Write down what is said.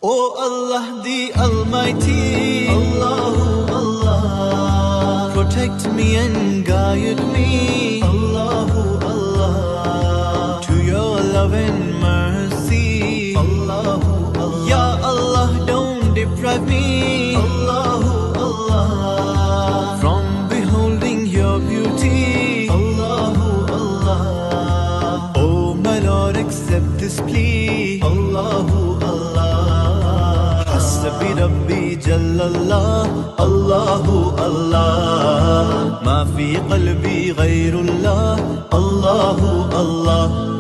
Oh Allah the Almighty, Allahu Allah, protect me and guide me, Allahu Allah, to your love and mercy, Allahu Allah. Ya Allah, don't deprive me, Allahu Allah, from beholding your beauty, Allahu Allah. Oh my Lord, accept this plea, Allahu Allah. Hasbi Rabbi Jallallah, Allahu Allah, ma fi qalbi ghayrullah, Allahu Allah.